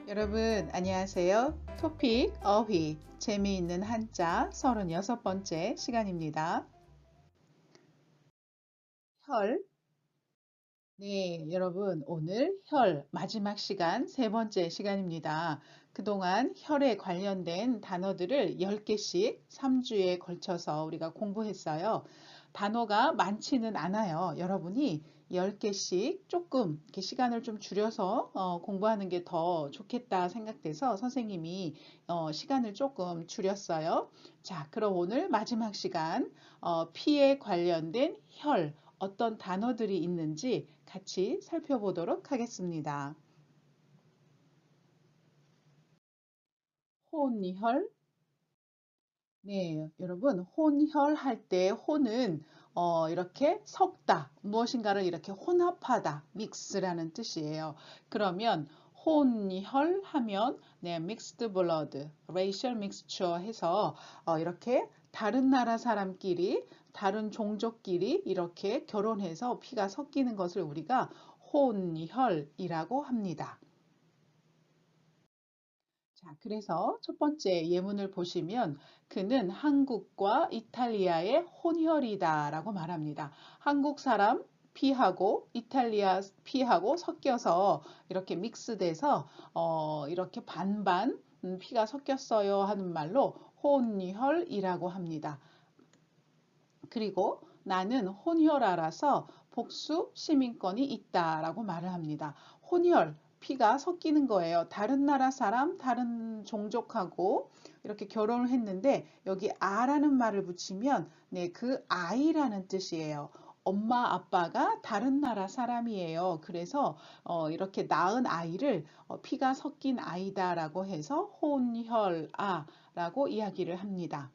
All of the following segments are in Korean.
여러분 안녕하세요. 토픽 어휘 재미있는 한자 36번째 시간입니다. 혈. 네, 여러분 오늘 혈 마지막 시간 세 번째 시간입니다. 그동안 혈에 관련된 단어들을 10개씩 3주에 걸쳐서 우리가 공부했어요. 단어가 많지는 않아요. 여러분이 10개씩 조금 이렇게 시간을 좀 줄여서 공부하는 게 더 좋겠다 생각돼서 선생님이 시간을 조금 줄였어요. 자, 그럼 오늘 마지막 시간 피에 관련된 혈 어떤 단어들이 있는지 같이 살펴보도록 하겠습니다. 혼혈. 네, 여러분, 혼혈할 때 혼은 이렇게 섞다, 무엇인가를 이렇게 혼합하다, 믹스라는 뜻이에요. 그러면 혼혈하면 네, mixed blood, racial mixture 해서 이렇게 다른 나라 사람끼리, 다른 종족끼리 이렇게 결혼해서 피가 섞이는 것을 우리가 혼혈이라고 합니다. 자, 그래서 첫 번째 예문을 보시면 그는 한국과 이탈리아의 혼혈이다라고 말합니다. 한국 사람 피하고 이탈리아 피하고 섞여서 이렇게 믹스돼서 이렇게 반반 피가 섞였어요 하는 말로 혼혈이라고 합니다. 그리고 나는 혼혈아라서 복수 시민권이 있다라고 말을 합니다. 혼혈, 피가 섞이는 거예요. 다른 나라 사람, 다른 종족하고 이렇게 결혼을 했는데 여기 아라는 말을 붙이면 네, 그 아이라는 뜻이에요. 엄마 아빠가 다른 나라 사람이에요. 그래서 이렇게 낳은 아이를 피가 섞인 아이다라고 해서 혼혈아라고 이야기를 합니다.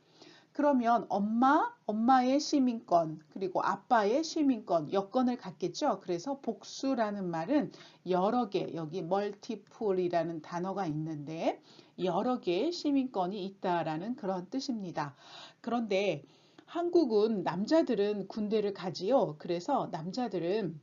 그러면 엄마의 시민권, 그리고 아빠의 시민권, 여건을 갖겠죠. 그래서 복수라는 말은 여러 개, 여기 멀티플이라는 단어가 있는데 여러 개의 시민권이 있다라는 그런 뜻입니다. 그런데 한국은 남자들은 군대를 가지요. 그래서 남자들은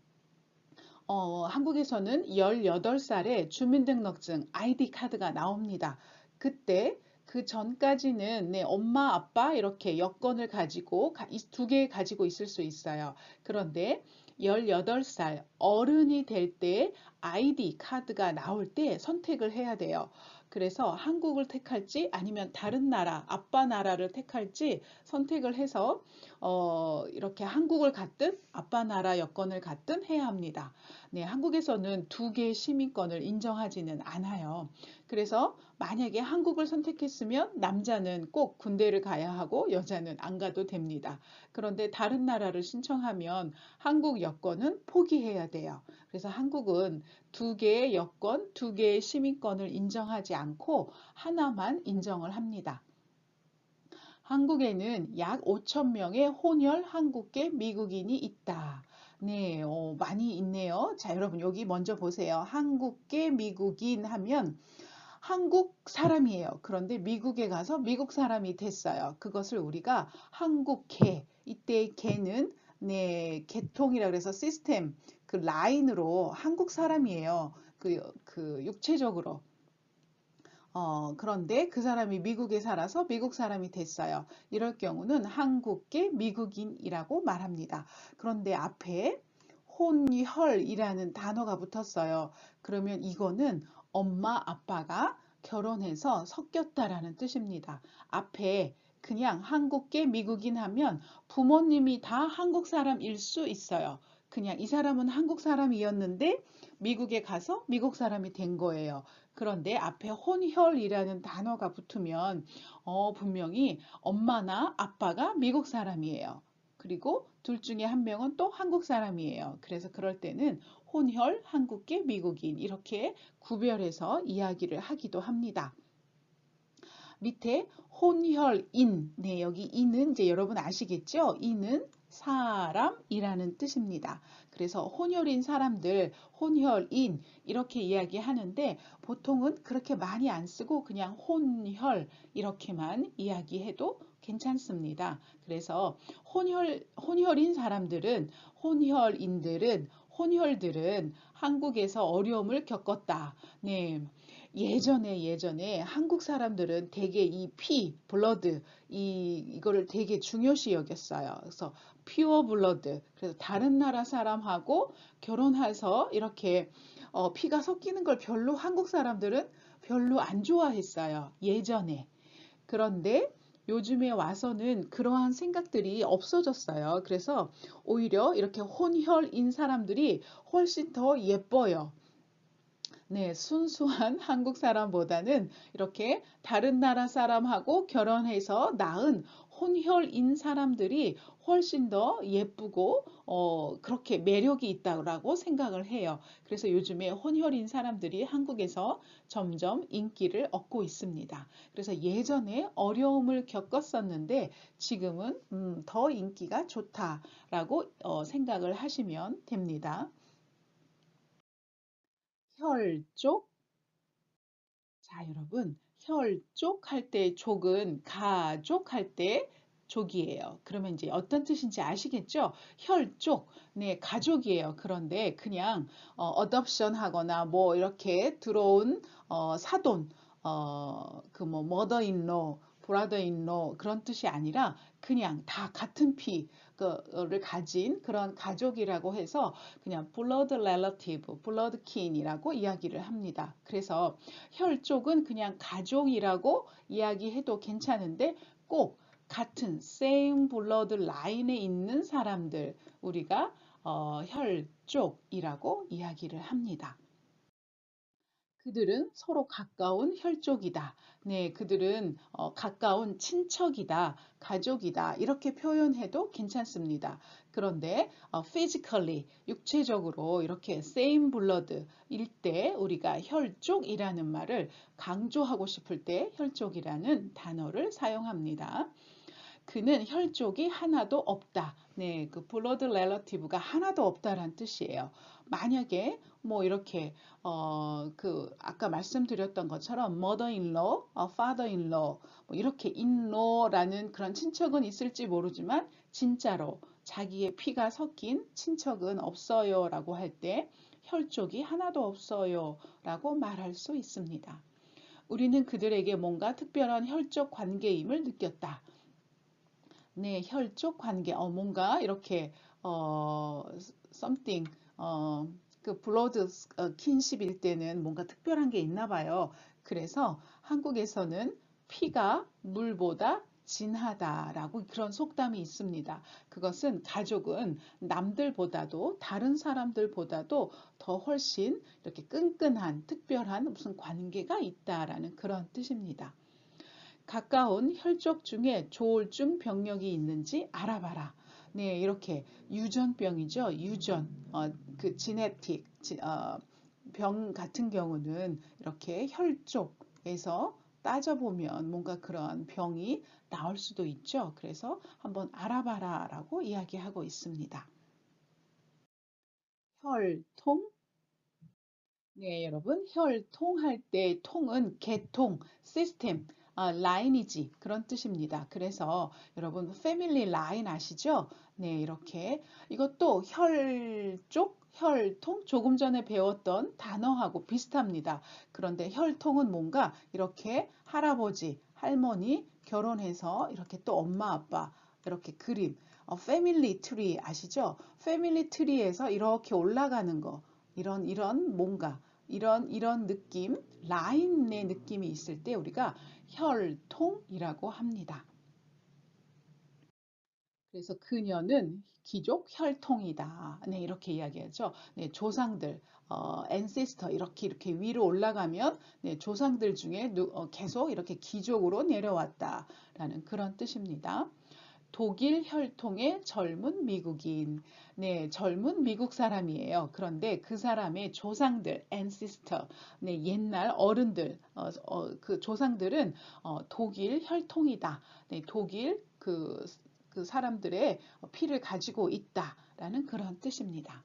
한국에서는 18살에 주민등록증 아이디 카드가 나옵니다. 그때 그 전까지는 네, 엄마, 아빠 이렇게 여권을 가지고 두 개 가지고 있을 수 있어요. 그런데 18살 어른이 될 때 아이디 카드가 나올 때 선택을 해야 돼요. 그래서 한국을 택할지 아니면 다른 나라, 아빠 나라를 택할지 선택을 해서 이렇게 한국을 갖든 아빠 나라 여권을 갖든 해야 합니다. 네, 한국에서는 두 개의 시민권을 인정하지는 않아요. 그래서 만약에 한국을 선택했으면 남자는 꼭 군대를 가야 하고 여자는 안 가도 됩니다. 그런데 다른 나라를 신청하면 한국 여권은 포기해야 돼요. 그래서 한국은 두 개의 여권, 두 개의 시민권을 인정하지 않고 하나만 인정을 합니다. 한국에는 약 5천 명의 혼혈 한국계 미국인이 있다. 네, 많이 있네요. 자, 여러분 여기 먼저 보세요. 한국계 미국인 하면 한국 사람이에요. 그런데 미국에 가서 미국 사람이 됐어요. 그것을 우리가 한국계, 이때의 계는 네, 계통이라 그래서 시스템, 그 라인으로 한국 사람이에요. 그 육체적으로. 그런데 그 사람이 미국에 살아서 미국 사람이 됐어요. 이럴 경우는 한국계 미국인이라고 말합니다. 그런데 앞에 혼혈이라는 단어가 붙었어요. 그러면 이거는 엄마 아빠가 결혼해서 섞였다라는 뜻입니다. 앞에 그냥 한국계 미국인 하면 부모님이 다 한국 사람일 수 있어요. 그냥 이 사람은 한국 사람이었는데 미국에 가서 미국 사람이 된 거예요. 그런데 앞에 혼혈이라는 단어가 붙으면 분명히 엄마나 아빠가 미국 사람이에요. 그리고 둘 중에 한 명은 또 한국 사람이에요. 그래서 그럴 때는 혼혈, 한국계, 미국인 이렇게 구별해서 이야기를 하기도 합니다. 밑에 혼혈인, 네, 여기 인은 이제 여러분 아시겠죠? 인은 사람이라는 뜻입니다. 그래서 혼혈인 사람들, 혼혈인 이렇게 이야기하는데 보통은 그렇게 많이 안 쓰고 그냥 혼혈 이렇게만 이야기해도 괜찮습니다. 그래서 혼혈인 사람들은, 혼혈인들은, 혼혈들은 한국에서 어려움을 겪었다. 네. 예전에 한국 사람들은 되게 이 피, 블러드, 이거를 되게 중요시 여겼어요. 그래서 퓨어 블러드. 그래서 다른 나라 사람하고 결혼해서 이렇게 피가 섞이는 걸 별로 한국 사람들은 별로 안 좋아했어요. 예전에. 그런데 요즘에 와서는 그러한 생각들이 없어졌어요. 그래서 오히려 이렇게 혼혈인 사람들이 훨씬 더 예뻐요. 네, 순수한 한국 사람보다는 이렇게 다른 나라 사람하고 결혼해서 낳은 혼혈인 사람들이 훨씬 더 예쁘고 그렇게 매력이 있다고 생각을 해요. 그래서 요즘에 혼혈인 사람들이 한국에서 점점 인기를 얻고 있습니다. 그래서 예전에 어려움을 겪었었는데 지금은 더 인기가 좋다라고 생각을 하시면 됩니다. 혈족 자, 여러분, 혈족 할 때 족은 가족 할 때 족이에요. 그러면 이제 어떤 뜻인지 아시겠죠? 혈족, 네, 가족이에요. 그런데 그냥 어덕션 하거나 뭐 이렇게 들어온 사돈, 그 뭐 mother-in-law, brother-in-law 그런 뜻이 아니라 그냥 다 같은 피를 가진 그런 가족이라고 해서 그냥 blood relative, blood kin이라고 이야기를 합니다. 그래서 혈족은 그냥 가족이라고 이야기해도 괜찮은데 꼭 같은 same blood line에 있는 사람들 우리가 혈족이라고 이야기를 합니다. 그들은 서로 가까운 혈족이다. 네, 그들은 가까운 친척이다, 가족이다. 이렇게 표현해도 괜찮습니다. 그런데 physically, 육체적으로 이렇게 same blood일 때 우리가 혈족이라는 말을 강조하고 싶을 때 혈족이라는 단어를 사용합니다. 그는 혈족이 하나도 없다. 네, 그 blood relative가 하나도 없다란 뜻이에요. 만약에 뭐 이렇게 그 아까 말씀드렸던 것처럼 mother-in-law, father-in-law 뭐 이렇게 in-law라는 그런 친척은 있을지 모르지만 진짜로 자기의 피가 섞인 친척은 없어요라고 할 때 혈족이 하나도 없어요라고 말할 수 있습니다. 우리는 그들에게 뭔가 특별한 혈족 관계임을 느꼈다. 네, 혈족 관계, 뭔가 이렇게, something, 그 블러드 킨십일 때는 뭔가 특별한 게 있나 봐요. 그래서 한국에서는 피가 물보다 진하다라고 그런 속담이 있습니다. 그것은 가족은 남들보다도 다른 사람들보다도 더 훨씬 이렇게 끈끈한 특별한 무슨 관계가 있다라는 그런 뜻입니다. 가까운 혈족 중에 조울증 병력이 있는지 알아봐라. 네, 이렇게 유전병이죠. 유전, 그 지네틱 병 같은 경우는 이렇게 혈족에서 따져보면 뭔가 그런 병이 나올 수도 있죠. 그래서 한번 알아봐라라고 이야기하고 있습니다. 혈통, 네, 여러분, 혈통할 때 통은 개통, 시스템, 라인이지 그런 뜻입니다. 그래서 여러분 패밀리 라인 아시죠? 네, 이렇게 이것도 혈족, 혈통 조금 전에 배웠던 단어하고 비슷합니다. 그런데 혈통은 뭔가 이렇게 할아버지, 할머니 결혼해서 이렇게 또 엄마, 아빠 이렇게 그림, 패밀리 트리 아시죠? 패밀리 트리에서 이렇게 올라가는 거. 이런 뭔가 이런 느낌, 라인의 느낌이 있을 때 우리가 혈통이라고 합니다. 그래서 그녀는 귀족 혈통이다. 네, 이렇게 이야기하죠. 네, 조상들, ancestor 이렇게 위로 올라가면 네, 조상들 중에 계속 이렇게 귀족으로 내려왔다라는 그런 뜻입니다. 독일 혈통의 젊은 미국인. 네, 젊은 미국 사람이에요. 그런데 그 사람의 조상들, ancestor, 네, 옛날 어른들, 그 조상들은 독일 혈통이다. 네, 독일 그 사람들의 피를 가지고 있다라는 그런 뜻입니다.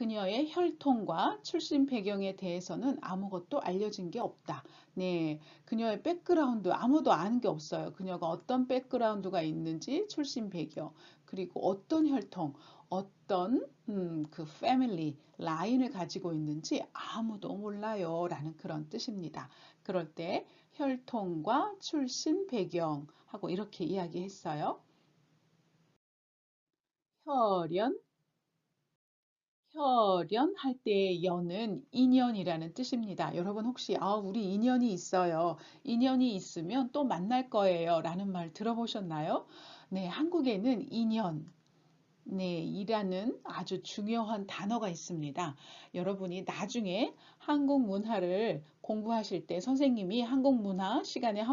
그녀의 혈통과 출신 배경에 대해서는 아무것도 알려진 게 없다. 네, 그녀의 백그라운드 아무도 아는 게 없어요. 그녀가 어떤 백그라운드가 있는지, 출신 배경, 그리고 어떤 혈통, 어떤 그 패밀리 라인을 가지고 있는지 아무도 몰라요. 라는 그런 뜻입니다. 그럴 때 혈통과 출신 배경 하고 이렇게 이야기했어요. 혈연, 혈연 할 때의 연은 인연이라는 뜻입니다. 여러분 혹시 우리 인연이 있어요. 인연이 있으면 또 만날 거예요. 라는 말 들어보셨나요? 네, 한국에는 인연, 네, 이라는 아주 중요한 단어가 있습니다. 여러분이 나중에 한국 문화를 공부하실 때 선생님이 한국 문화 시간에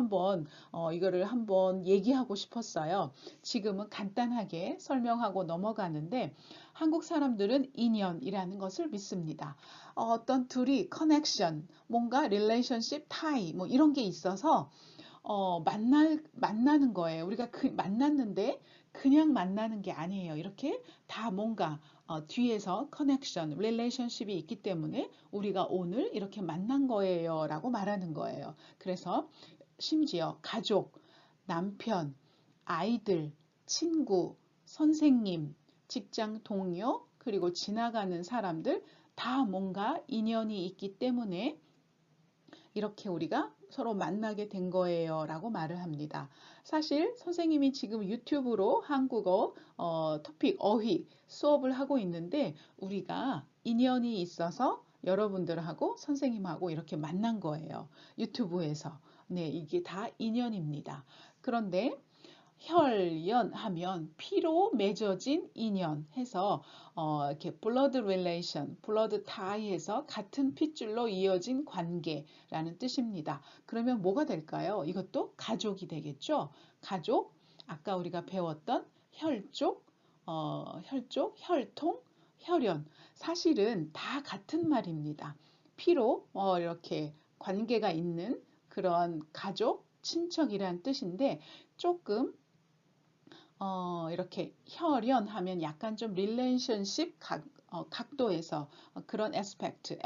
이거를 한번 얘기하고 싶었어요. 지금은 간단하게 설명하고 넘어가는데 한국 사람들은 인연이라는 것을 믿습니다. 어떤 둘이 커넥션, 뭔가 릴레이션십 타이 뭐 이런 게 있어서 만나는 거예요. 우리가 만났는데 그냥 만나는 게 아니에요. 이렇게 다 뭔가 뒤에서 커넥션, 릴레이션십이 있기 때문에 우리가 오늘 이렇게 만난 거예요. 라고 말하는 거예요. 그래서 심지어 가족, 남편, 아이들, 친구, 선생님, 직장 동료, 그리고 지나가는 사람들 다 뭔가 인연이 있기 때문에 이렇게 우리가 서로 만나게 된 거예요. 라고 말을 합니다. 사실 선생님이 지금 유튜브로 한국어 토픽 어휘 수업을 하고 있는데 우리가 인연이 있어서 여러분들하고 선생님하고 이렇게 만난 거예요. 유튜브에서. 네, 이게 다 인연입니다. 그런데 혈연 하면 피로 맺어진 인연 해서 이렇게 blood relation, blood tie 해서 같은 핏줄로 이어진 관계라는 뜻입니다. 그러면 뭐가 될까요? 이것도 가족이 되겠죠? 가족, 아까 우리가 배웠던 혈족, 혈통, 혈연. 사실은 다 같은 말입니다. 피로 이렇게 관계가 있는 그런 가족, 친척이란 뜻인데 조금 이렇게 혈연하면 약간 좀 릴레이션십 각도에서 그런 aspect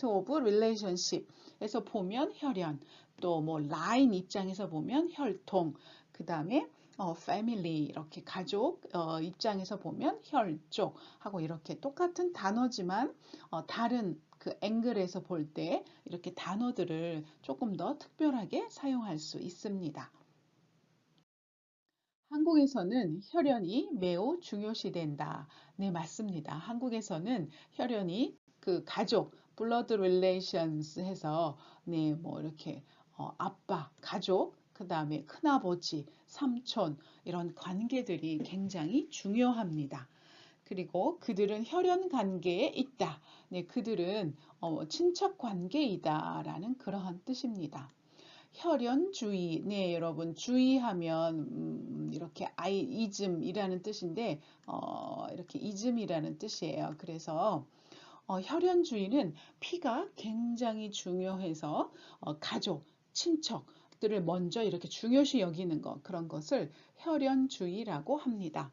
of relationship에서 보면 혈연, 또 뭐 라인 입장에서 보면 혈통, 그 다음에 family 이렇게 가족 입장에서 보면 혈족 하고 이렇게 똑같은 단어지만 다른 그 앵글에서 볼 때 이렇게 단어들을 조금 더 특별하게 사용할 수 있습니다. 한국에서는 혈연이 매우 중요시된다. 네, 맞습니다. 한국에서는 혈연이 그 가족, blood relations 해서 네, 뭐 이렇게 아빠, 가족, 그 다음에 큰아버지, 삼촌 이런 관계들이 굉장히 중요합니다. 그리고 그들은 혈연 관계에 있다. 네, 그들은 친척 관계이다라는 그러한 뜻입니다. 혈연주의, 네, 여러분 주의하면 이렇게 이즘이라는 뜻인데 이렇게 이즘이라는 뜻이에요. 그래서 혈연주의는 피가 굉장히 중요해서 가족, 친척들을 먼저 이렇게 중요시 여기는 것 그런 것을 혈연주의라고 합니다.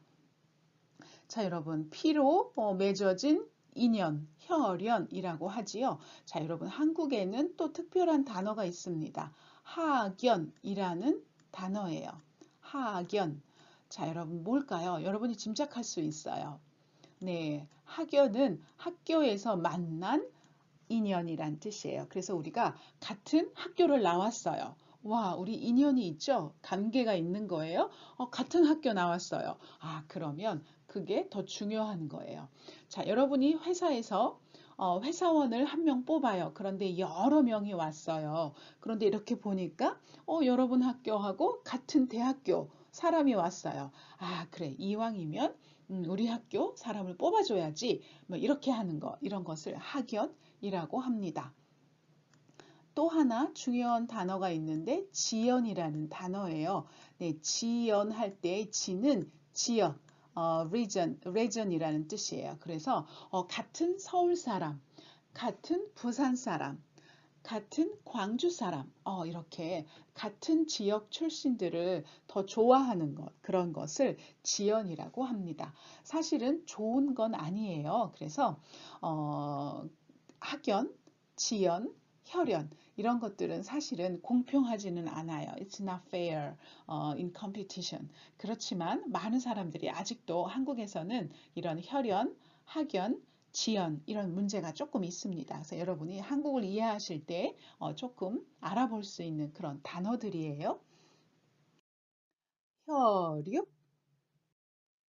자, 여러분 피로 맺어진 인연, 혈연이라고 하지요. 자, 여러분 한국에는 또 특별한 단어가 있습니다. 학연이라는 단어예요. 학연. 자, 여러분 뭘까요? 여러분이 짐작할 수 있어요. 네, 학연은 학교에서 만난 인연이란 뜻이에요. 그래서 우리가 같은 학교를 나왔어요. 와, 우리 인연이 있죠? 관계가 있는 거예요. 같은 학교 나왔어요. 그러면 그게 더 중요한 거예요. 자, 여러분이 회사에서 회사원을 한 명 뽑아요. 그런데 여러 명이 왔어요. 그런데 이렇게 보니까 여러분 학교하고 같은 대학교 사람이 왔어요. 그래. 이왕이면 우리 학교 사람을 뽑아줘야지. 뭐 이렇게 하는 거, 이런 것을 학연이라고 합니다. 또 하나 중요한 단어가 있는데 지연이라는 단어예요. 네, 지연할 때 지는 지역, region이라는 뜻이에요. 그래서 같은 서울 사람, 같은 부산 사람, 같은 광주 사람, 이렇게 같은 지역 출신들을 더 좋아하는 것, 그런 것을 지연이라고 합니다. 사실은 좋은 건 아니에요. 그래서 어, 학연, 지연, 혈연 이런 것들은 사실은 공평하지는 않아요. It's not fair in competition. 그렇지만 많은 사람들이 아직도 한국에서는 이런 혈연, 학연, 지연 이런 문제가 조금 있습니다. 그래서 여러분이 한국을 이해하실 때 조금 알아볼 수 있는 그런 단어들이에요. 혈육.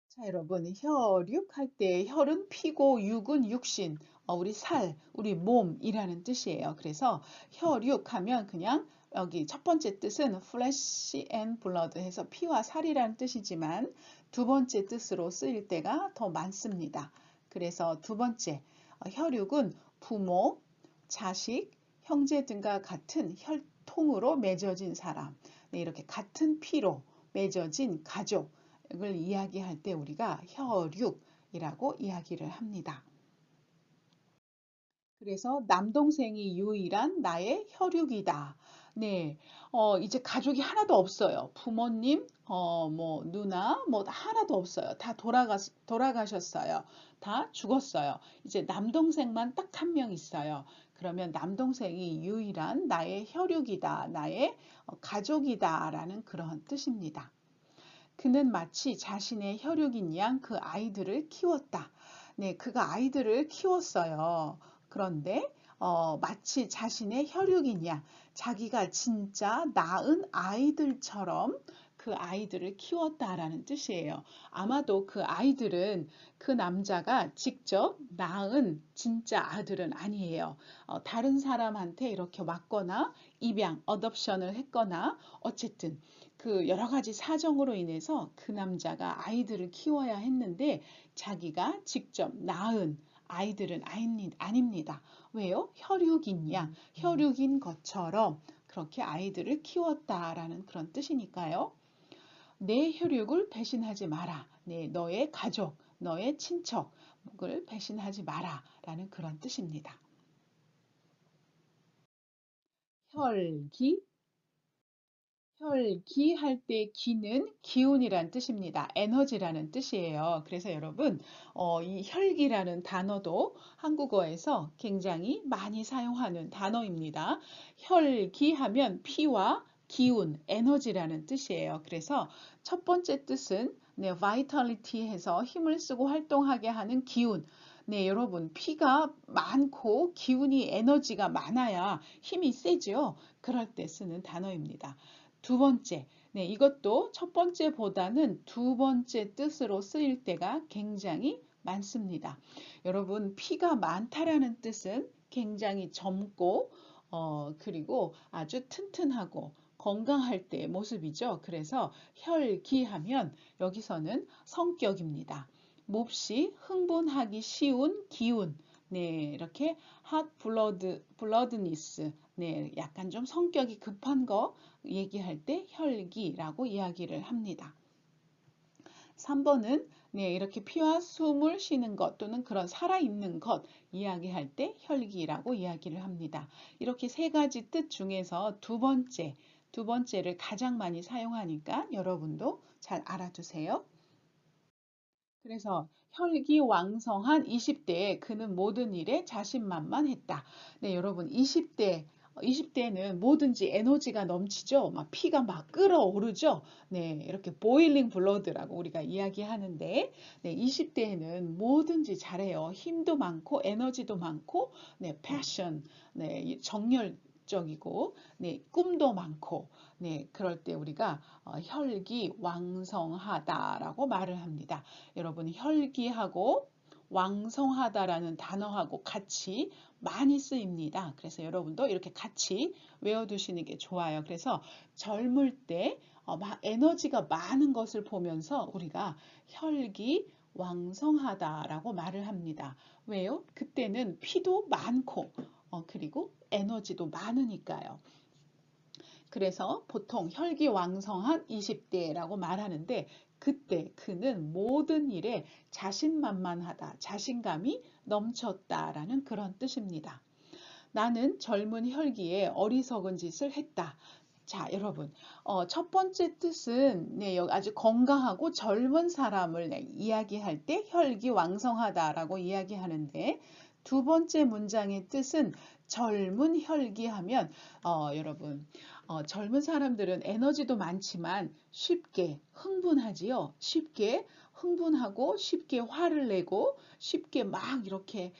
자, 여러분, 혈육 할 때 혈은 피고 육은 육신, 우리 살, 우리 몸이라는 뜻이에요. 그래서 혈육 하면 그냥 여기 첫 번째 뜻은 flesh and blood 해서 피와 살이라는 뜻이지만 두 번째 뜻으로 쓰일 때가 더 많습니다. 그래서 두 번째, 혈육은 부모, 자식, 형제 등과 같은 혈통으로 맺어진 사람, 네, 이렇게 같은 피로 맺어진 가족, 을 이야기할 때 우리가 혈육이라고 이야기를 합니다. 그래서 남동생이 유일한 나의 혈육이다. 네, 이제 가족이 하나도 없어요. 부모님, 뭐 누나, 뭐 하나도 없어요. 다 돌아가셨어요. 다 죽었어요. 이제 남동생만 딱 한 명 있어요. 그러면 남동생이 유일한 나의 혈육이다, 나의 가족이다라는 그런 뜻입니다. 그는 마치 자신의 혈육인 양 그 아이들을 키웠다. 네, 그가 아이들을 키웠어요. 그런데 마치 자신의 혈육인 양, 자기가 진짜 낳은 아이들처럼 그 아이들을 키웠다라는 뜻이에요. 아마도 그 아이들은 그 남자가 직접 낳은 진짜 아들은 아니에요. 다른 사람한테 이렇게 왔거나 입양, 어덥션을 했거나 어쨌든 그 여러 가지 사정으로 인해서 그 남자가 아이들을 키워야 했는데 자기가 직접 낳은 아이들은 아닙니다. 왜요? 혈육인 양, 혈육인 것처럼 그렇게 아이들을 키웠다라는 그런 뜻이니까요. 내 혈육을 배신하지 마라. 네, 너의 가족, 너의 친척을 배신하지 마라. 라는 그런 뜻입니다. 혈기, 혈기 할 때 기는 기운이란 뜻입니다. 에너지라는 뜻이에요. 그래서 여러분, 이 혈기라는 단어도 한국어에서 굉장히 많이 사용하는 단어입니다. 혈기 하면 피와 기운, 에너지라는 뜻이에요. 그래서 첫 번째 뜻은 네, vitality 해서 힘을 쓰고 활동하게 하는 기운. 네, 여러분, 피가 많고 기운이 에너지가 많아야 힘이 세죠. 그럴 때 쓰는 단어입니다. 두 번째, 네, 이것도 첫 번째보다는 두 번째 뜻으로 쓰일 때가 굉장히 많습니다. 여러분, 피가 많다라는 뜻은 굉장히 젊고, 그리고 아주 튼튼하고 건강할 때의 모습이죠. 그래서 혈기하면 여기서는 성격입니다. 몹시 흥분하기 쉬운 기운, 네, 이렇게 hot bloodedness, 네, 약간 좀 성격이 급한 거 얘기할 때 혈기라고 이야기를 합니다. 3번은 네, 이렇게 피와 숨을 쉬는 것 또는 그런 살아있는 것 이야기할 때 혈기라고 이야기를 합니다. 이렇게 세 가지 뜻 중에서 두 번째를 가장 많이 사용하니까 여러분도 잘 알아두세요. 그래서 혈기왕성한 20대에 그는 모든 일에 자신만만했다. 네, 여러분 20대는 뭐든지 에너지가 넘치죠. 막 피가 막 끓어오르죠. 네, 이렇게 보일링 블러드라고 우리가 이야기하는데 네, 20대에는 뭐든지 잘해요. 힘도 많고 에너지도 많고 네, 패션, 네, 정열적이고 네, 꿈도 많고 네, 그럴 때 우리가 혈기왕성하다라고 말을 합니다. 여러분 혈기하고 왕성하다라는 단어하고 같이 많이 쓰입니다. 그래서 여러분도 이렇게 같이 외워두시는 게 좋아요. 그래서 젊을 때 에너지가 많은 것을 보면서 우리가 혈기 왕성하다라고 말을 합니다. 왜요? 그때는 피도 많고 그리고 에너지도 많으니까요. 그래서 보통 혈기왕성한 20대라고 말하는데 그때 그는 모든 일에 자신만만하다, 자신감이 넘쳤다라는 그런 뜻입니다. 나는 젊은 혈기에 어리석은 짓을 했다. 자, 여러분, 첫 번째 뜻은 네, 아주 건강하고 젊은 사람을 네, 이야기할 때 혈기왕성하다라고 이야기하는데 두 번째 문장의 뜻은 젊은 혈기하면 여러분 젊은 사람들은 에너지도 많지만 쉽게 흥분하지요. 쉽게 흥분하고 쉽게 화를 내고 쉽게 막 이렇게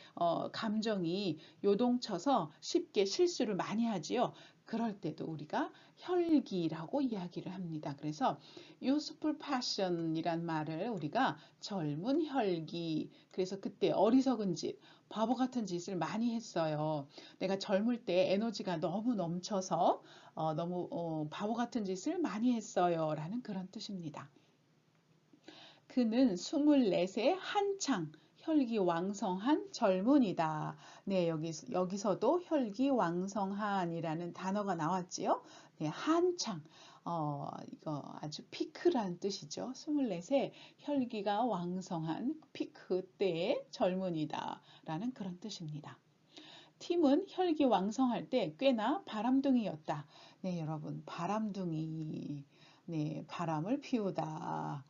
감정이 요동쳐서 쉽게 실수를 많이 하지요. 그럴 때도 우리가 혈기라고 이야기를 합니다. 그래서 youthful passion이란 말을 우리가 젊은 혈기, 그래서 그때 어리석은 짓, 바보 같은 짓을 많이 했어요. 내가 젊을 때 에너지가 너무 넘쳐서 너무 바보 같은 짓을 많이 했어요. 라는 그런 뜻입니다. 그는 24세 한창 혈기왕성한 젊은이다. 네, 여기서도 혈기왕성한이라는 단어가 나왔지요. 네, 한창. 이거 아주 피크라는 뜻이죠. 24세 혈기가 왕성한 피크 때의 젊은이다. 라는 그런 뜻입니다. 팀은 혈기왕성할 때 꽤나 바람둥이였다. 네, 여러분, 바람둥이. 네, 바람을 피우다.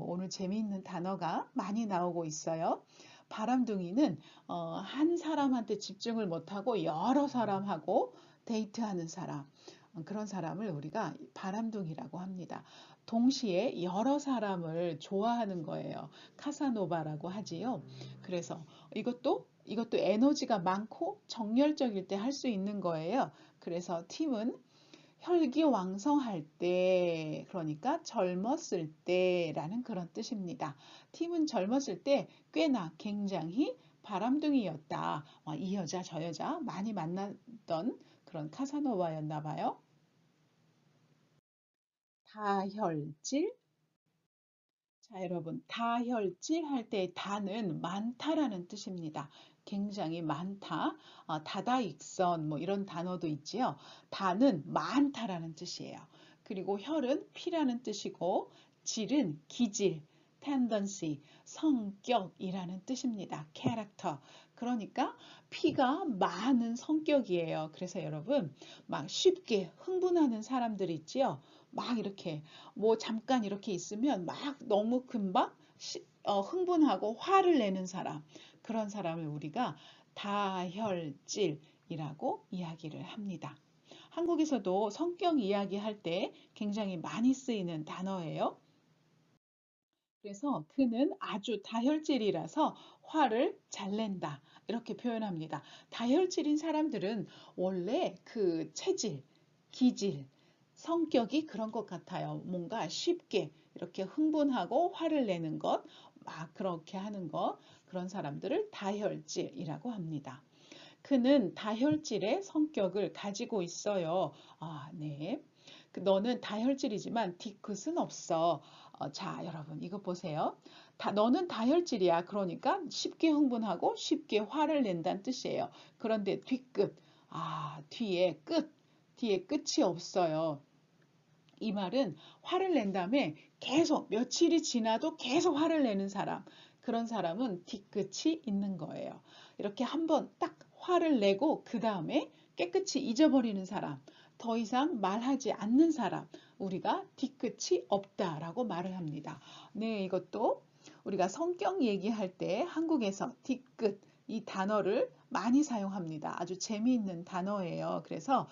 오늘 재미있는 단어가 많이 나오고 있어요. 바람둥이는 한 사람한테 집중을 못하고 여러 사람하고 데이트하는 사람. 그런 사람을 우리가 바람둥이라고 합니다. 동시에 여러 사람을 좋아하는 거예요. 카사노바라고 하지요. 그래서 이것도 에너지가 많고 정열적일 때 할 수 있는 거예요. 그래서 팀은 혈기왕성할 때, 그러니까 젊었을 때라는 그런 뜻입니다. 팀은 젊었을 때 꽤나 굉장히 바람둥이였다. 이 여자 저 여자 많이 만났던 그런 카사노바였나 봐요. 다혈질. 자, 여러분, 다혈질 할 때 다는 많다라는 뜻입니다. 굉장히 많다. 다다익선 뭐 이런 단어도 있지요. 다는 많다라는 뜻이에요. 그리고 혈은 피라는 뜻이고 질은 기질, tendency, 성격이라는 뜻입니다. character. 그러니까 피가 많은 성격이에요. 그래서 여러분 막 쉽게 흥분하는 사람들 있지요. 막 이렇게 뭐 잠깐 이렇게 있으면 막 너무 금방 흥분하고 화를 내는 사람, 그런 사람을 우리가 다혈질이라고 이야기를 합니다. 한국에서도 성격 이야기할 때 굉장히 많이 쓰이는 단어예요. 그래서 그는 아주 다혈질이라서 화를 잘 낸다. 이렇게 표현합니다. 다혈질인 사람들은 원래 그 체질, 기질, 성격이 그런 것 같아요. 뭔가 쉽게 이렇게 흥분하고 화를 내는 것, 막 그렇게 하는 것, 그런 사람들을 다혈질이라고 합니다. 그는 다혈질의 성격을 가지고 있어요. 네. 너는 다혈질이지만 뒤끝은 없어. 자, 여러분, 이거 보세요. 너는 다혈질이야. 그러니까 쉽게 흥분하고 쉽게 화를 낸다는 뜻이에요. 그런데 뒤끝, 뒤에 끝이 없어요. 이 말은 화를 낸 다음에 계속 며칠이 지나도 계속 화를 내는 사람, 그런 사람은 뒤끝이 있는 거예요. 이렇게 한번 딱 화를 내고 그 다음에 깨끗이 잊어버리는 사람, 더 이상 말하지 않는 사람, 우리가 뒤끝이 없다라고 말을 합니다. 네, 이것도 우리가 성격 얘기할 때 한국에서 뒤끝 이 단어를 많이 사용합니다. 아주 재미있는 단어예요. 그래서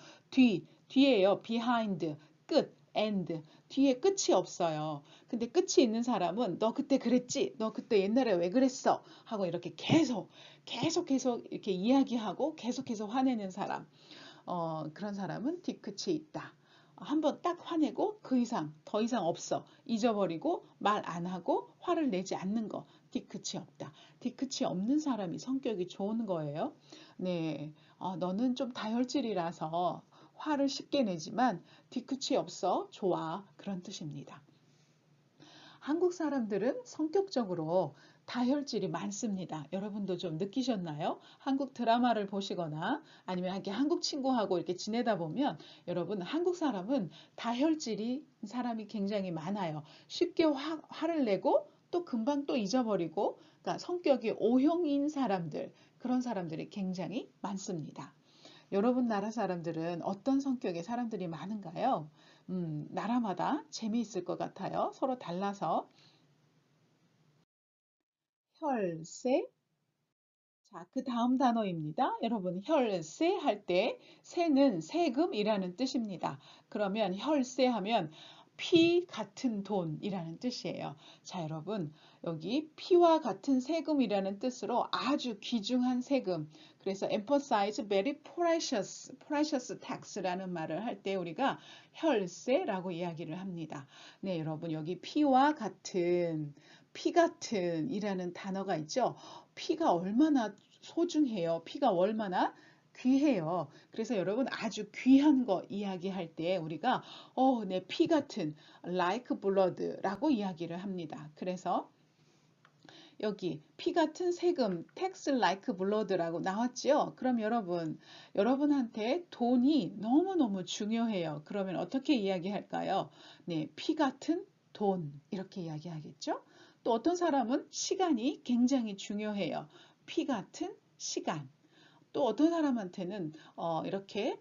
뒤에요. behind, 끝, end. 뒤에 끝이 없어요. 근데 끝이 있는 사람은 너 그때 그랬지? 너 그때 옛날에 왜 그랬어? 하고 이렇게 계속 이렇게 이야기하고 계속해서 화내는 사람. 그런 사람은 뒤끝이 있다. 한번 딱 화내고 더 이상 없어. 잊어버리고 말 안 하고 화를 내지 않는 거. 뒤끝이 없다. 뒤끝이 없는 사람이 성격이 좋은 거예요. 네, 너는 좀 다혈질이라서 화를 쉽게 내지만 뒤끝이 없어. 좋아. 그런 뜻입니다. 한국 사람들은 성격적으로 다혈질이 많습니다. 여러분도 좀 느끼셨나요? 한국 드라마를 보시거나 아니면 이렇게 한국 친구하고 이렇게 지내다 보면 여러분 한국 사람은 다혈질이 사람이 굉장히 많아요. 쉽게 화를 내고 또 금방 또 잊어버리고 그러니까 성격이 O형인 사람들 그런 사람들이 굉장히 많습니다. 여러분 나라 사람들은 어떤 성격의 사람들이 많은가요? 나라마다 재미있을 것 같아요. 서로 달라서. 혈세. 자, 그 다음 단어입니다. 여러분, 혈세 할 때, 세는 세금이라는 뜻입니다. 그러면 혈세 하면 피 같은 돈이라는 뜻이에요. 자, 여러분, 여기 피와 같은 세금이라는 뜻으로 아주 귀중한 세금. 그래서 emphasize very precious tax라는 말을 할 때 우리가 혈세라고 이야기를 합니다. 네, 여러분, 여기 피와 같은, 피 같은 이라는 단어가 있죠. 피가 얼마나 소중해요. 피가 얼마나 귀해요. 그래서 여러분 아주 귀한 거 이야기할 때 우리가 내 피 같은 like blood라고 이야기를 합니다. 그래서 여기 피 같은 세금 tax like blood라고 나왔죠. 그럼 여러분한테 돈이 너무너무 중요해요. 그러면 어떻게 이야기할까요? 네, 피 같은 돈 이렇게 이야기하겠죠. 또 어떤 사람은 시간이 굉장히 중요해요. 피 같은 시간. 또 어떤 사람한테는 이렇게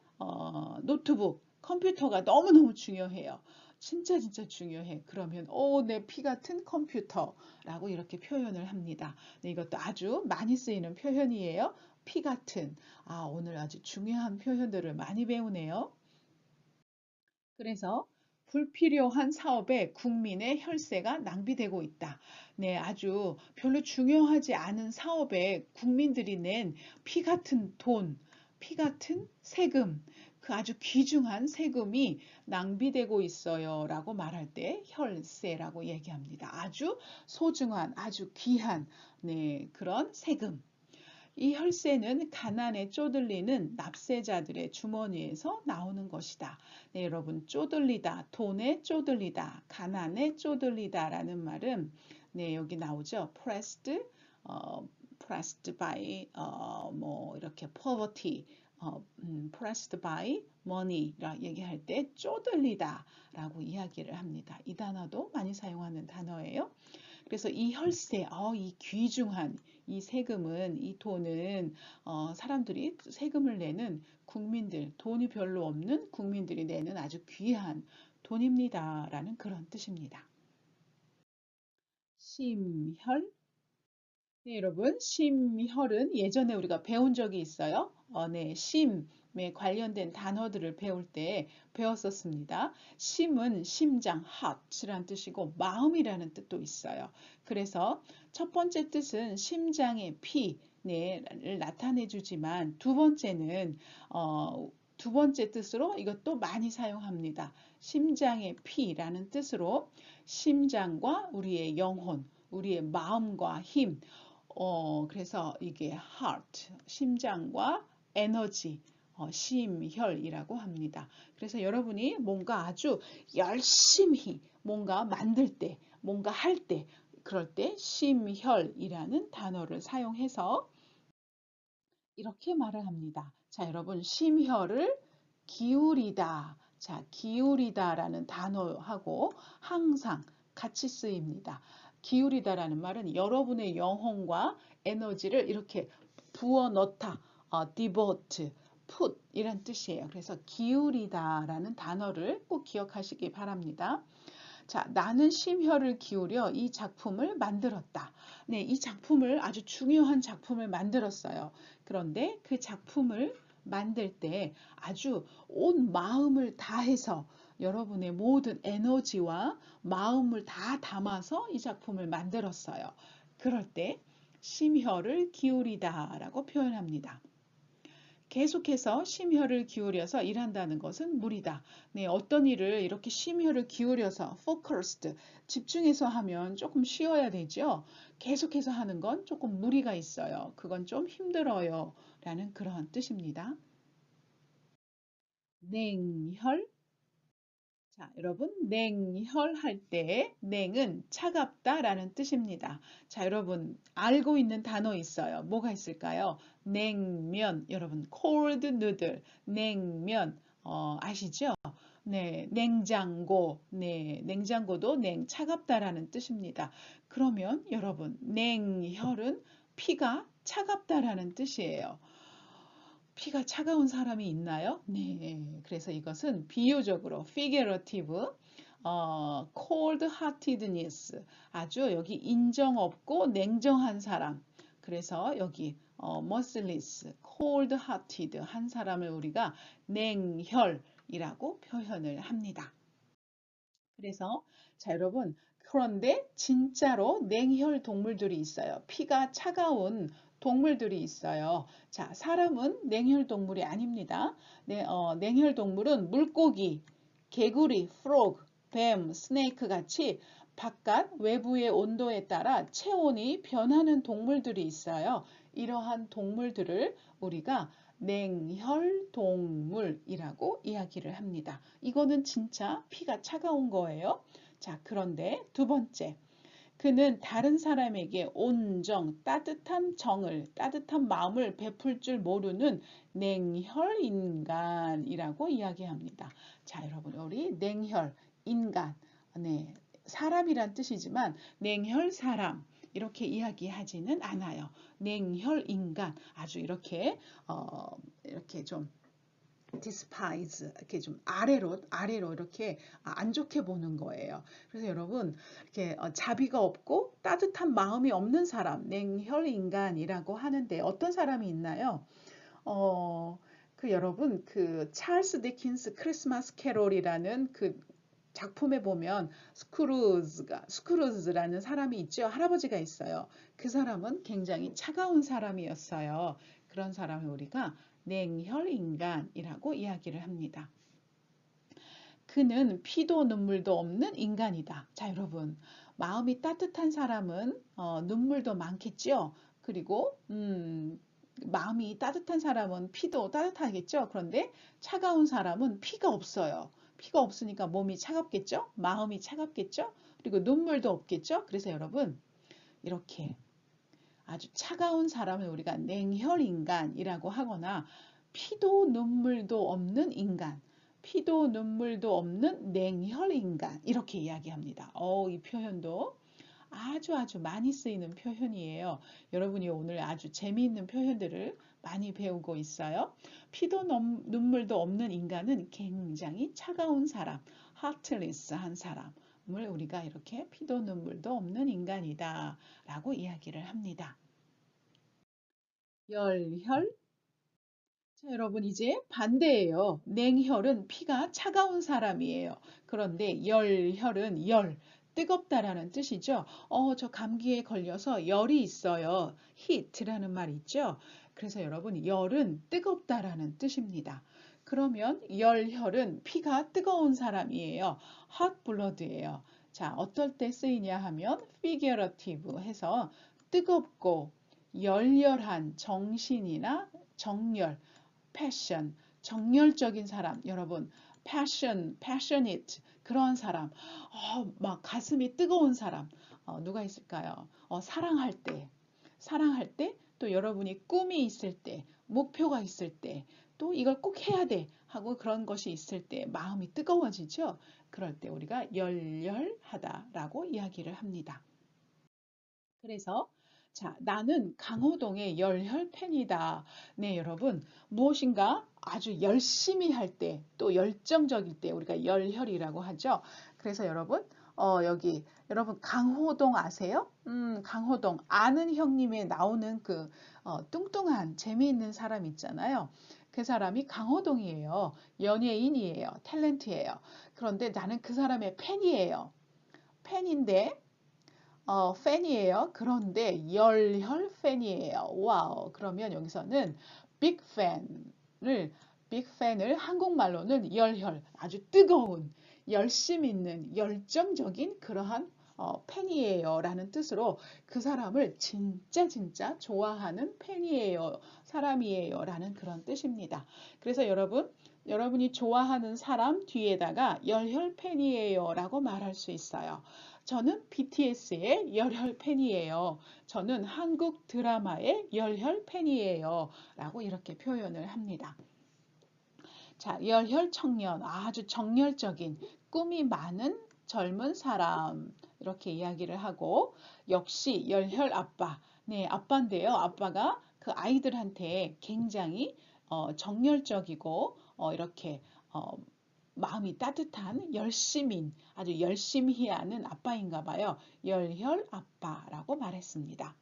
노트북, 컴퓨터가 너무너무 중요해요. 진짜 진짜 중요해. 그러면 내 피 같은 컴퓨터라고 이렇게 표현을 합니다. 네, 이것도 아주 많이 쓰이는 표현이에요. 피 같은. 오늘 아주 중요한 표현들을 많이 배우네요. 그래서 불필요한 사업에 국민의 혈세가 낭비되고 있다. 네, 아주 별로 중요하지 않은 사업에 국민들이 낸 피 같은 돈, 피 같은 세금, 그 아주 귀중한 세금이 낭비되고 있어요. 라고 말할 때 혈세라고 얘기합니다. 아주 소중한, 아주 귀한, 네, 그런 세금. 이 혈세는 가난에 쪼들리는 납세자들의 주머니에서 나오는 것이다. 네, 여러분, 쪼들리다, 돈에 쪼들리다, 가난에 쪼들리다라는 말은 네, 여기 나오죠. pressed by 뭐 이렇게 poverty, pressed by money라 얘기할 때 쪼들리다라고 이야기를 합니다. 이 단어도 많이 사용하는 단어예요. 그래서 이 혈세, 이 귀중한 이 세금은, 이 돈은 사람들이 세금을 내는 국민들, 돈이 별로 없는 국민들이 내는 아주 귀한 돈입니다라는 그런 뜻입니다. 심혈. 네, 여러분, 심혈은 예전에 우리가 배운 적이 있어요. 네, 심에 관련된 단어들을 배울 때 배웠었습니다. 심은 심장, heart라는 뜻이고 마음이라는 뜻도 있어요. 그래서 첫 번째 뜻은 심장의 피, 를 나타내 주지만 두 번째 뜻으로 이것도 많이 사용합니다. 심장의 피라는 뜻으로 심장과 우리의 영혼, 우리의 마음과 힘, 그래서 이게 heart, 심장과 에너지, 심혈이라고 합니다. 그래서 여러분이 뭔가 아주 열심히 뭔가 만들 때, 뭔가 할 때, 그럴 때 심혈이라는 단어를 사용해서 이렇게 말을 합니다. 자, 여러분, 심혈을 기울이다. 자, 기울이다라는 단어하고 항상 같이 쓰입니다. 기울이다라는 말은 여러분의 영혼과 에너지를 이렇게 부어 넣다. devote, put 이란 뜻이에요. 그래서 기울이다라는 단어를 꼭 기억하시기 바랍니다. 자, 나는 심혈을 기울여 이 작품을 만들었다. 네, 이 작품을 아주 중요한 작품을 만들었어요. 그런데 그 작품을 만들 때 아주 온 마음을 다해서 여러분의 모든 에너지와 마음을 다 담아서 이 작품을 만들었어요. 그럴 때 심혈을 기울이다라고 표현합니다. 계속해서 심혈을 기울여서 일한다는 것은 무리다. 네, 어떤 일을 이렇게 심혈을 기울여서 focused, 집중해서 하면 조금 쉬어야 되죠. 계속해서 하는 건 조금 무리가 있어요. 그건 좀 힘들어요. 라는 그러한 뜻입니다. 냉혈. 자, 여러분, 냉혈 할 때 냉은 차갑다라는 뜻입니다. 자, 여러분, 알고 있는 단어 있어요. 뭐가 있을까요? 냉면, 여러분, cold noodle, 냉면, 아시죠? 네, 냉장고, 네, 냉장고도 차갑다라는 뜻입니다. 그러면 여러분, 냉혈은 피가 차갑다라는 뜻이에요. 피가 차가운 사람이 있나요? 네. 그래서 이것은 비유적으로 figurative cold heartedness 아주 여기 인정 없고 냉정한 사람. 그래서 여기 merciless, cold hearted 한 사람을 우리가 냉혈이라고 표현을 합니다. 그래서 자 여러분 그런데 진짜로 냉혈 동물들이 있어요. 피가 차가운 동물들이 있어요. 자 사람은 냉혈 동물이 아닙니다. 냉혈 동물은 물고기, 개구리, frog, 뱀, 스네이크 같이 바깥 외부의 온도에 따라 체온이 변하는 동물들이 있어요. 이러한 동물들을 우리가 냉혈동물이라고 이야기를 합니다. 이거는 진짜 피가 차가운 거예요. 자, 그런데 두 번째. 그는 다른 사람에게 온정, 따뜻한 정을, 따뜻한 마음을 베풀 줄 모르는 냉혈인간이라고 이야기합니다. 자, 여러분, 우리 냉혈, 인간, 네, 사람이란 뜻이지만 냉혈 사람 이렇게 이야기하지는 않아요. 냉혈 인간 아주 이렇게 좀 despise 이렇게 좀 아래로 이렇게 안 좋게 보는 거예요. 그래서 여러분 이렇게 자비가 없고 따뜻한 마음이 없는 사람 냉혈 인간이라고 하는데 어떤 사람이 있나요? 여러분 그 찰스 디킨스 크리스마스 캐롤이라는 그 작품에 보면 스크루즈라는 사람이 있죠. 할아버지가 있어요. 그 사람은 굉장히 차가운 사람이었어요. 그런 사람을 우리가 냉혈인간이라고 이야기를 합니다. 그는 피도 눈물도 없는 인간이다. 자, 여러분. 마음이 따뜻한 사람은 눈물도 많겠죠. 그리고 마음이 따뜻한 사람은 피도 따뜻하겠죠. 그런데 차가운 사람은 피가 없어요. 피가 없으니까 몸이 차갑겠죠? 마음이 차갑겠죠? 그리고 눈물도 없겠죠? 그래서 여러분, 이렇게 아주 차가운 사람을 우리가 냉혈인간이라고 하거나 피도 눈물도 없는 인간, 피도 눈물도 없는 냉혈인간 이렇게 이야기합니다. 이 표현도 아주 많이 쓰이는 표현이에요. 여러분이 오늘 아주 재미있는 표현들을 많이 배우고 있어요. 피도 눈물도 없는 인간은 굉장히 차가운 사람, heartless한 사람을 우리가 이렇게 피도 눈물도 없는 인간이다 라고 이야기를 합니다. 열혈. 자, 여러분 이제 반대예요. 냉혈은 피가 차가운 사람이에요. 그런데 열혈은 뜨겁다라는 뜻이죠. 저 감기에 걸려서 열이 있어요. heat라는 말 있죠. 그래서 여러분 열은 뜨겁다라는 뜻입니다. 그러면 열혈은 피가 뜨거운 사람이에요. hot blood예요. 자, 어떨 때 쓰이냐 하면 figurative 해서 뜨겁고 열렬한 정신이나 정열 passion, 정열적인 사람, 여러분, passionate, 그런 사람, 막 가슴이 뜨거운 사람, 누가 있을까요? 사랑할 때, 또 여러분이 꿈이 있을 때, 목표가 있을 때, 또 이걸 꼭 해야 돼 하고 그런 것이 있을 때 마음이 뜨거워지죠? 그럴 때 우리가 열렬하다라고 이야기를 합니다. 그래서 자, 나는 강호동의 열혈 팬이다. 네, 여러분. 무엇인가 아주 열심히 할 때, 또 열정적일 때 우리가 열혈이라고 하죠. 그래서 여러분, 여러분 강호동 아세요? 강호동 아는 형님에 나오는 그 뚱뚱한 재미있는 사람 있잖아요. 그 사람이 강호동이에요. 연예인이에요. 탤런트예요. 그런데 나는 그 사람의 팬이에요. 팬인데 팬이에요. 그런데 열혈 팬이에요. 와우. 그러면 여기서는 빅 팬을 한국말로는 열혈, 아주 뜨거운, 열심 있는, 열정적인 그러한 팬이에요 라는 뜻으로 그 사람을 진짜 좋아하는 팬이에요, 사람이에요 라는 그런 뜻입니다. 그래서 여러분이 좋아하는 사람 뒤에다가 열혈 팬이에요 라고 말할 수 있어요. 저는 BTS의 열혈 팬이에요. 저는 한국 드라마의 열혈 팬이에요. 라고 이렇게 표현을 합니다. 자, 열혈 청년, 아주 정열적인 꿈이 많은 젊은 사람 이렇게 이야기를 하고 역시 열혈 아빠, 네, 아빠인데요. 아빠가 그 아이들한테 굉장히 정열적이고 이렇게 마음이 따뜻한 열심인 아주 열심히 하는 아빠인가 봐요. 열혈 아빠라고 말했습니다.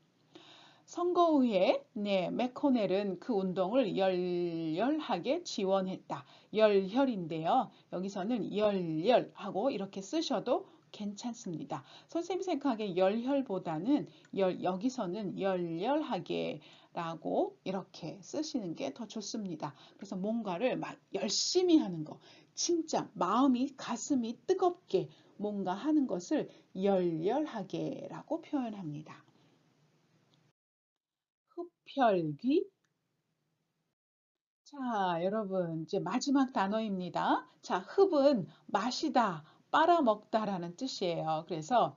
선거 후에 맥코넬은 그 운동을 열렬하게 지원했다. 열혈인데요. 여기서는 열렬하고 이렇게 쓰셔도 괜찮습니다. 선생님 생각에 열혈보다는 여기서는 열렬하게 라고 이렇게 쓰시는 게 더 좋습니다. 그래서 뭔가를 막 열심히 하는 거, 진짜 마음이 가슴이 뜨겁게 뭔가 하는 것을 열렬하게라고 표현합니다. 흡혈귀. 자, 여러분, 이제 마지막 단어입니다. 자, 흡은 마시다, 빨아먹다라는 뜻이에요. 그래서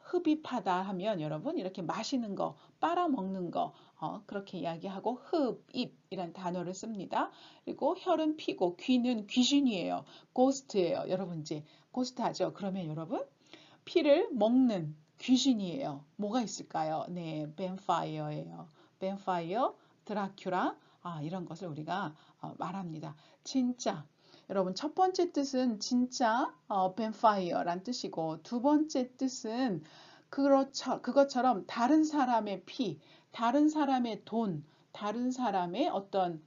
흡입하다 하면 여러분 이렇게 마시는 거, 빨아먹는 거, 그렇게 이야기하고 흡입이란 단어를 씁니다. 그리고 혈은 피고 귀는 귀신이에요. 고스트예요. 여러분 이제 고스트 하죠. 그러면 여러분 피를 먹는 귀신이에요. 뭐가 있을까요? 네, 뱀파이어예요. 뱀파이어, 드라큘라, 이런 것을 우리가 말합니다. 진짜 여러분 첫 번째 뜻은 진짜 뱀파이어란 뜻이고 두 번째 뜻은 그것처럼 다른 사람의 피, 다른 사람의 돈, 다른 사람의 어떤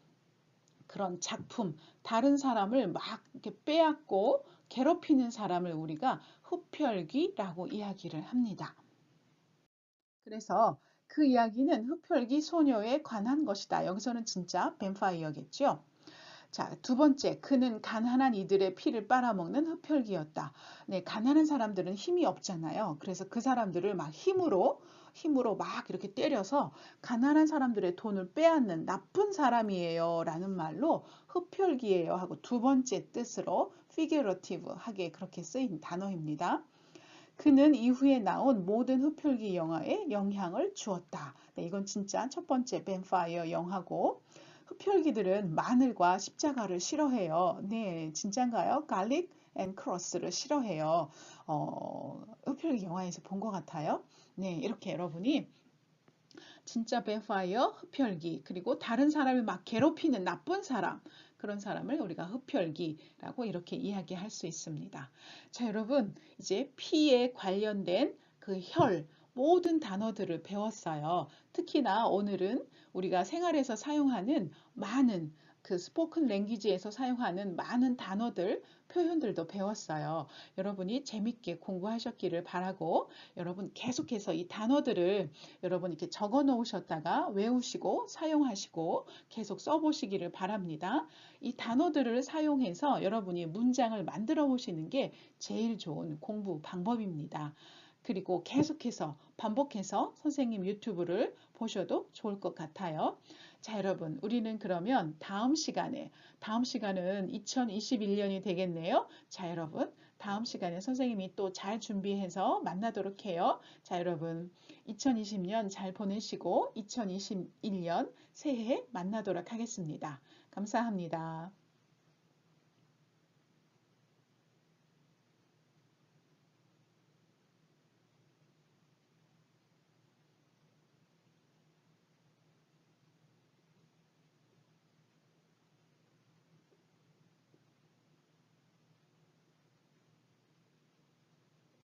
그런 작품, 다른 사람을 막 이렇게 빼앗고 괴롭히는 사람을 우리가 흡혈귀라고 이야기를 합니다. 그래서 그 이야기는 흡혈귀 소녀에 관한 것이다. 여기서는 진짜 뱀파이어겠죠. 자, 두 번째, 그는 가난한 이들의 피를 빨아먹는 흡혈귀였다. 네, 가난한 사람들은 힘이 없잖아요. 그래서 그 사람들을 막 힘으로 막 이렇게 때려서 가난한 사람들의 돈을 빼앗는 나쁜 사람이에요. 라는 말로 흡혈귀예요 하고 두 번째 뜻으로 figurative 하게 그렇게 쓰인 단어입니다. 그는 이후에 나온 모든 흡혈귀 영화에 영향을 주었다. 네, 이건 진짜 첫 번째 뱀파이어 영화고 흡혈귀들은 마늘과 십자가를 싫어해요. 네, 진짠가요? 갈릭 앤 크로스를 싫어해요. 흡혈귀 영화에서 본 것 같아요. 네, 이렇게 여러분이 진짜 뱀파이어, 흡혈귀, 그리고 다른 사람을 막 괴롭히는 나쁜 사람, 그런 사람을 우리가 흡혈귀라고 이렇게 이야기할 수 있습니다. 자, 여러분, 이제 피에 관련된 그 혈, 모든 단어들을 배웠어요. 특히나 오늘은 우리가 생활에서 사용하는 많은 그 스포큰 랭귀지에서 사용하는 많은 단어들, 표현들도 배웠어요. 여러분이 재밌게 공부하셨기를 바라고 여러분 계속해서 이 단어들을 여러분 이렇게 적어 놓으셨다가 외우시고 사용하시고 계속 써보시기를 바랍니다. 이 단어들을 사용해서 여러분이 문장을 만들어 보시는 게 제일 좋은 공부 방법입니다. 그리고 계속해서 반복해서 선생님 유튜브를 보셔도 좋을 것 같아요. 자, 여러분, 우리는 그러면 다음 시간은 2021년이 되겠네요. 자, 여러분, 다음 시간에 선생님이 또 잘 준비해서 만나도록 해요. 자, 여러분, 2020년 잘 보내시고 2021년 새해 만나도록 하겠습니다. 감사합니다.